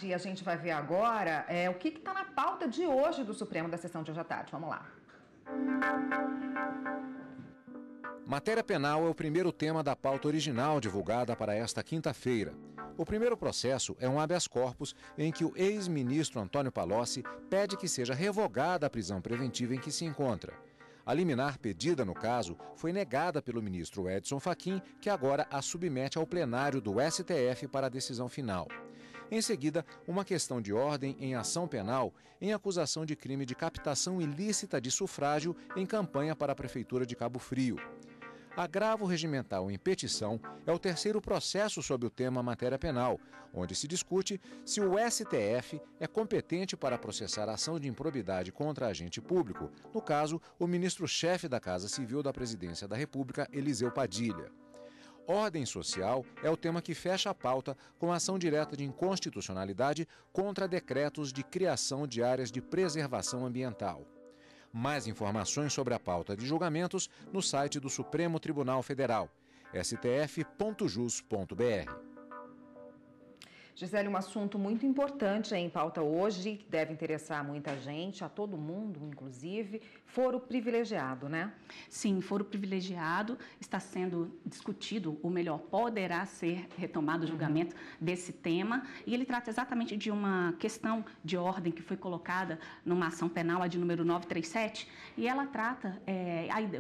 E a gente vai ver agora o que está na pauta de hoje do Supremo da sessão de hoje à tarde. Vamos lá. Matéria penal é o primeiro tema da pauta original divulgada para esta quinta-feira. O primeiro processo é um habeas corpus em que o ex-ministro Antônio Palocci pede que seja revogada a prisão preventiva em que se encontra. A liminar pedida no caso foi negada pelo ministro Edson Fachin, que agora a submete ao plenário do STF para a decisão final. Em seguida, uma questão de ordem em ação penal em acusação de crime de captação ilícita de sufrágio em campanha para a Prefeitura de Cabo Frio. Agravo regimental em petição é o terceiro processo sob o tema matéria penal, onde se discute se o STF é competente para processar ação de improbidade contra agente público, no caso, o ministro-chefe da Casa Civil da Presidência da República, Eliseu Padilha. Ordem social é o tema que fecha a pauta com ação direta de inconstitucionalidade contra decretos de criação de áreas de preservação ambiental. Mais informações sobre a pauta de julgamentos no site do Supremo Tribunal Federal, stf.jus.br. Gisele, um assunto muito importante em pauta hoje, que deve interessar muita gente, a todo mundo, inclusive, foro privilegiado, né? Sim, foro privilegiado está sendo discutido, ou melhor, poderá ser retomado o julgamento desse tema, e ele trata exatamente de uma questão de ordem que foi colocada numa ação penal, a de número 937, e ela trata,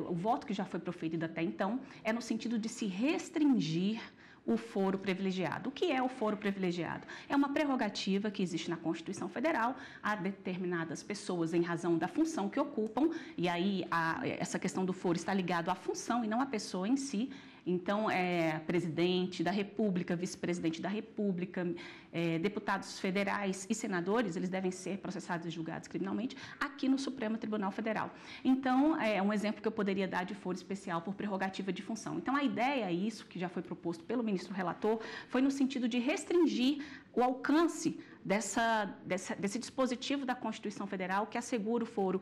o voto que já foi proferido até então, é no sentido de se restringir o foro privilegiado. O que é o foro privilegiado? É uma prerrogativa que existe na Constituição Federal a determinadas pessoas em razão da função que ocupam, e aí essa questão do foro está ligado à função e não à pessoa em si. Então, presidente da República, vice-presidente da República, deputados federais e senadores, eles devem ser processados e julgados criminalmente aqui no Supremo Tribunal Federal. Então, é um exemplo que eu poderia dar de foro especial por prerrogativa de função. Então, a ideia, isso que já foi proposto pelo ministro relator, foi no sentido de restringir o alcance desse dispositivo da Constituição Federal que assegura o foro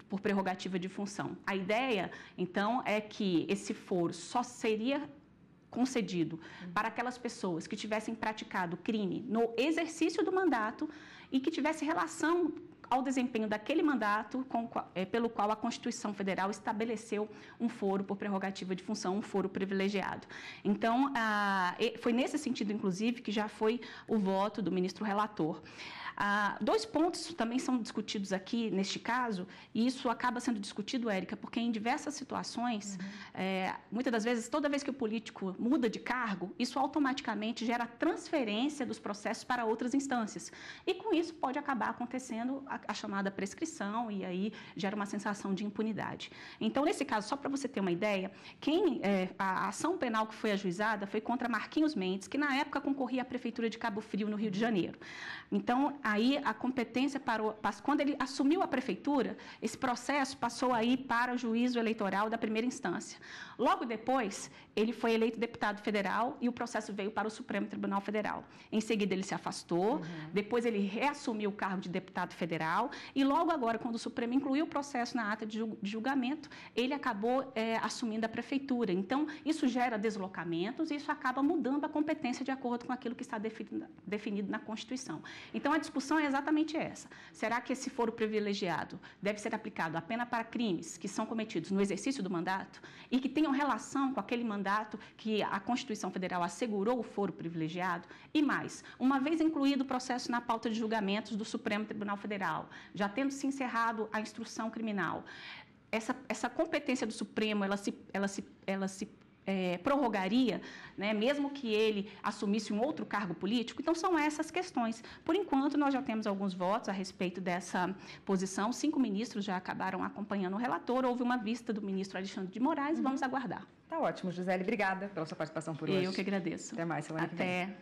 por prerrogativa de função. A ideia, então, é que esse foro só seria concedido para aquelas pessoas que tivessem praticado crime no exercício do mandato e que tivesse relação ao desempenho daquele mandato pelo qual a Constituição Federal estabeleceu um foro por prerrogativa de função, um foro privilegiado. Então, foi nesse sentido, inclusive, que já foi o voto do ministro relator. Dois pontos também são discutidos aqui, neste caso, e isso acaba sendo discutido, Érica, porque em diversas situações, muitas das vezes, toda vez que o político muda de cargo, isso automaticamente gera transferência dos processos para outras instâncias. E com isso pode acabar acontecendo a chamada prescrição, e aí gera uma sensação de impunidade. Então, nesse caso, só para você ter uma ideia, a ação penal que foi ajuizada foi contra Marquinhos Mendes, que na época concorria à Prefeitura de Cabo Frio, no Rio de Janeiro. Então, aí a competência quando ele assumiu a prefeitura, esse processo passou aí para o juízo eleitoral da primeira instância. Logo depois, ele foi eleito deputado federal e o processo veio para o Supremo Tribunal Federal. Em seguida, ele se afastou, depois ele reassumiu o cargo de deputado federal e logo agora, quando o Supremo incluiu o processo na ata de julgamento, ele acabou assumindo a prefeitura. Então, isso gera deslocamentos e isso acaba mudando a competência de acordo com aquilo que está definido na Constituição. Então, a discussão é exatamente essa. Será que esse foro privilegiado deve ser aplicado apenas para crimes que são cometidos no exercício do mandato e que tenham relação com aquele mandato que a Constituição Federal assegurou o foro privilegiado? E mais, uma vez incluído o processo na pauta de julgamentos do Supremo Tribunal Federal, já tendo se encerrado a instrução criminal, essa competência do Supremo, ela se prorrogaria, né, mesmo que ele assumisse um outro cargo político? Então, são essas questões. Por enquanto, nós já temos alguns votos a respeito dessa posição. 5 ministros já acabaram acompanhando o relator. Houve uma vista do ministro Alexandre de Moraes. Vamos aguardar. Tá ótimo, Gisele. Obrigada pela sua participação por hoje. Eu que agradeço. Até mais, semana que vem. Até.